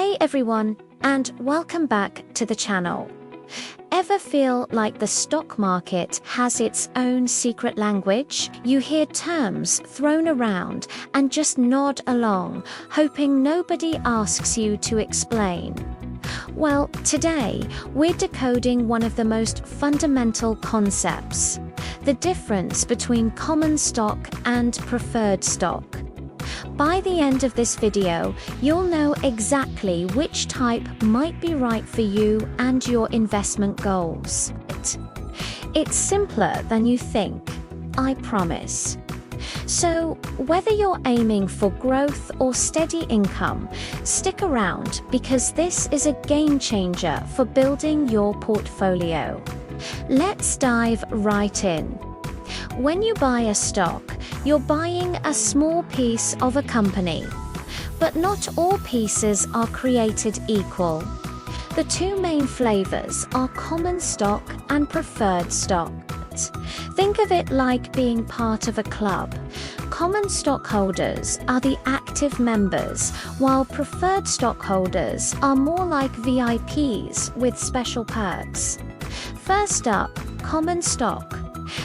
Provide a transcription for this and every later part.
Hey everyone, and welcome back to the channel. Ever feel like the stock market has its own secret language? You hear terms thrown around and just nod along, hoping nobody asks you to explain. Well, today we're decoding one of the most fundamental concepts: the difference between common stock and preferred stock. By the end of this video, you'll know exactly which type might be right for you and your investment goals. It's simpler than you think, I promise. So, whether you're aiming for growth or steady income, stick around because this is a game changer for building your portfolio. Let's dive right in. When you buy a stock, you're buying a small piece of a company. But not all pieces are created equal. The two main flavors are common stock and preferred stock. Think of it like being part of a club. Common stockholders are the active members, while preferred stockholders are more like VIPs with special perks. First up, common stock.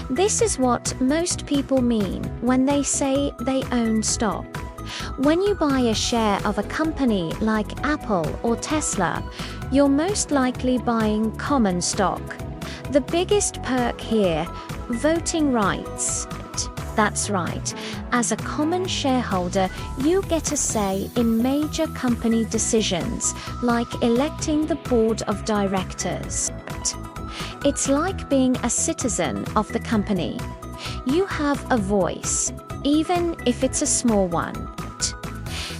This is what most people mean when they say they own stock. When you buy a share of a company like Apple or Tesla, you're most likely buying common stock. The biggest perk here, voting rights. That's right. As a common shareholder, you get a say in major company decisions, like electing the board of directors. It's like being a citizen of the company. You have a voice, even if it's a small one.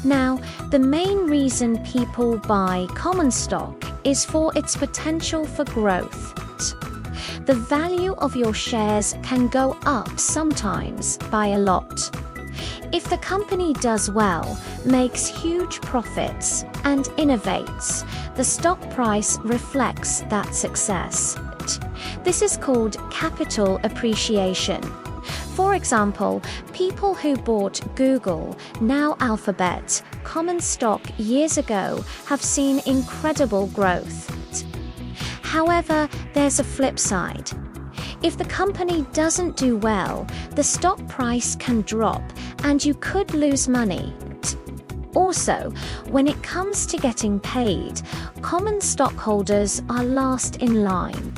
Now, the main reason people buy common stock is for its potential for growth. The value of your shares can go up sometimes by a lot. If the company does well, makes huge profits, and innovates, the stock price reflects that success. This is called capital appreciation. For example, people who bought Google, now Alphabet, common stock years ago have seen incredible growth. However, there's a flip side. If the company doesn't do well, the stock price can drop and you could lose money. Also, when it comes to getting paid, common stockholders are last in line.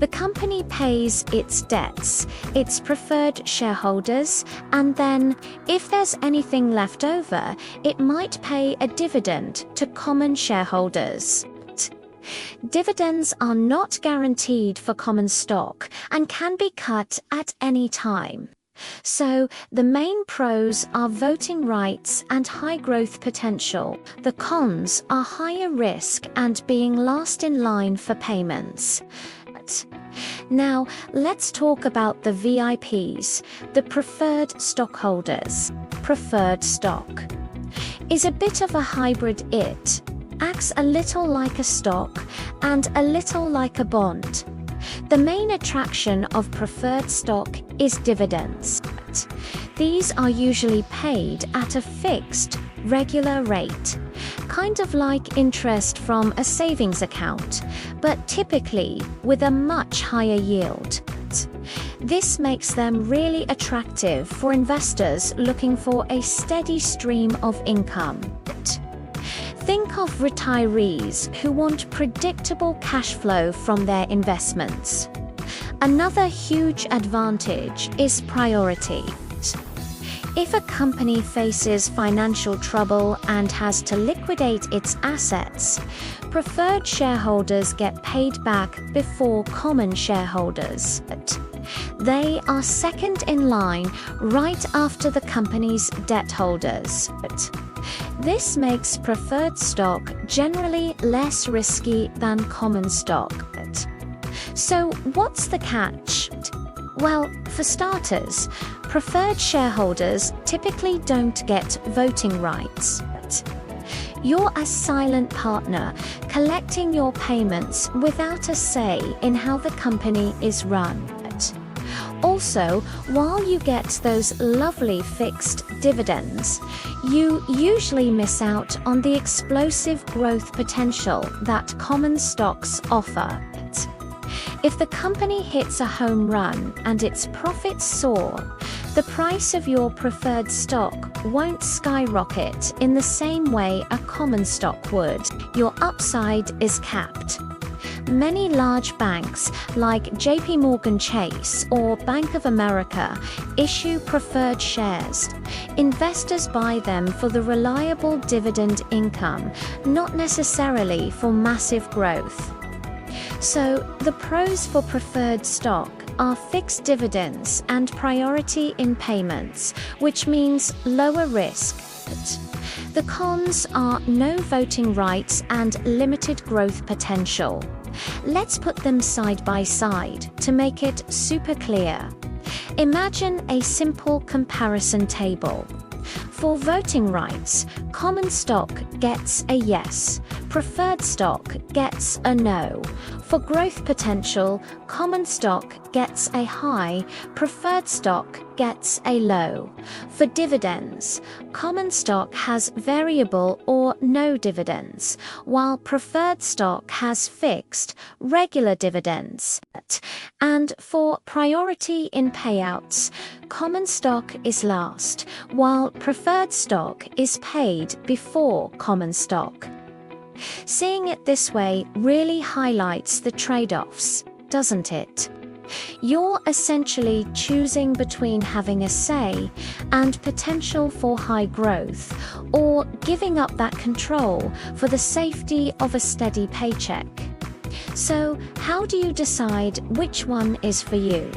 The company pays its debts, its preferred shareholders, and then, if there's anything left over, it might pay a dividend to common shareholders. Dividends are not guaranteed for common stock and can be cut at any time. So, the main pros are voting rights and high growth potential. The cons are higher risk and being last in line for payments. Now, let's talk about the VIPs, the preferred stockholders. Preferred stock is a bit of a hybrid. It acts a little like a stock and a little like a bond. The main attraction of preferred stock is dividends. These are usually paid at a fixed, regular rate, kind of like interest from a savings account, but typically with a much higher yield. This makes them really attractive for investors looking for a steady stream of income. Think of retirees who want predictable cash flow from their investments. Another huge advantage is priority. If a company faces financial trouble and has to liquidate its assets, preferred shareholders get paid back before common shareholders. They are second in line right after the company's debt holders. This makes preferred stock generally less risky than common stock. So, what's the catch? Well, for starters, preferred shareholders typically don't get voting rights. You're a silent partner, collecting your payments without a say in how the company is run. Also, while you get those lovely fixed dividends, you usually miss out on the explosive growth potential that common stocks offer. If the company hits a home run and its profits soar, the price of your preferred stock won't skyrocket in the same way a common stock would. Your upside is capped. Many large banks like JP Morgan Chase or Bank of America issue preferred shares. Investors buy them for the reliable dividend income, not necessarily for massive growth. So, the pros for preferred stock are fixed dividends and priority in payments, which means lower risk. The cons are no voting rights and limited growth potential. Let's put them side by side to make it super clear. Imagine a simple comparison table. For voting rights, common stock gets a yes, preferred stock gets a no. For growth potential, common stock gets a high, preferred stock gets a low. For dividends, common stock has variable or no dividends, while preferred stock has fixed, regular dividends. And for priority in payouts, common stock is last, while preferred stock is paid before common stock. Seeing it this way really highlights the trade-offs, doesn't it? You're essentially choosing between having a say and potential for high growth, or giving up that control for the safety of a steady paycheck. So, how do you decide which one is for you?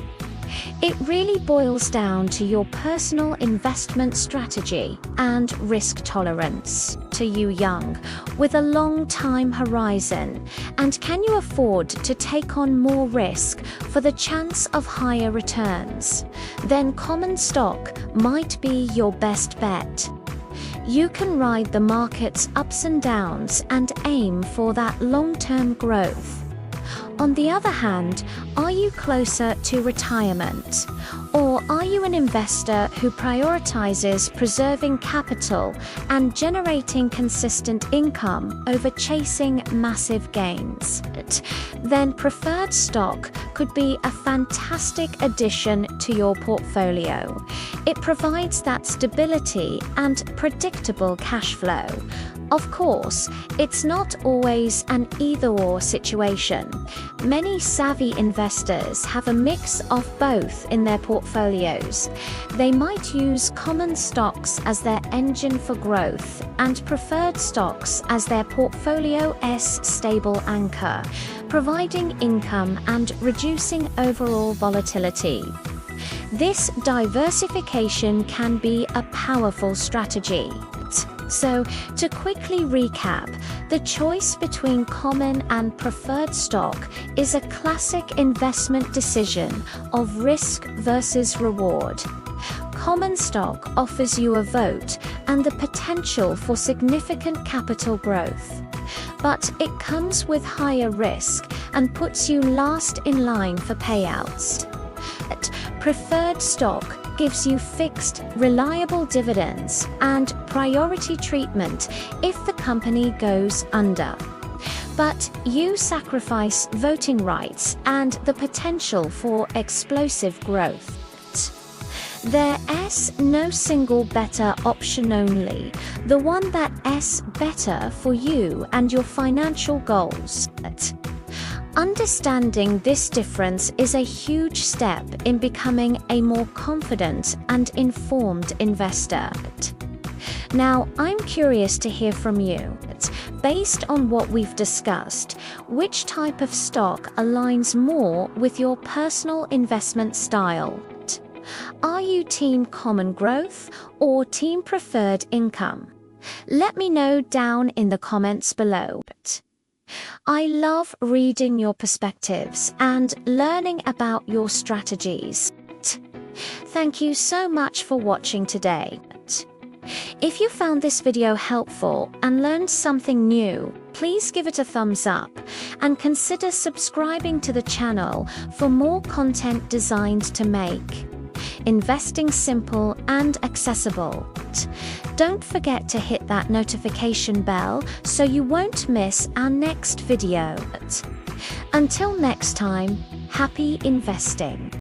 It really boils down to your personal investment strategy and risk tolerance. To you young, with a long time horizon, and can you afford to take on more risk for the chance of higher returns? Then common stock might be your best bet. You can ride the market's ups and downs and aim for that long-term growth. On the other hand, are you closer to retirement? Or are you an investor who prioritizes preserving capital and generating consistent income over chasing massive gains? Then preferred stock could be a fantastic addition to your portfolio. It provides that stability and predictable cash flow. Of course, it's not always an either-or situation. Many savvy investors have a mix of both in their portfolios. They might use common stocks as their engine for growth and preferred stocks as their portfolio's stable anchor, providing income and reducing overall volatility. This diversification can be a powerful strategy. So, to quickly recap, the choice between common and preferred stock is a classic investment decision of risk versus reward. Common stock offers you a vote and the potential for significant capital growth. But it comes with higher risk and puts you last in line for payouts. Preferred stock gives you fixed, reliable dividends and priority treatment if the company goes under. But you sacrifice voting rights and the potential for explosive growth. There's no single better option, only the one that's better for you and your financial goals. Understanding this difference is a huge step in becoming a more confident and informed investor. Now, I'm curious to hear from you. Based on what we've discussed, which type of stock aligns more with your personal investment style? Are you team common growth or team preferred income? Let me know down in the comments below. I love reading your perspectives and learning about your strategies. Thank you so much for watching today. If you found this video helpful and learned something new, please give it a thumbs up and consider subscribing to the channel for more content designed to make investing simple and accessible. Don't forget to hit that notification bell so you won't miss our next video. Until next time, happy investing.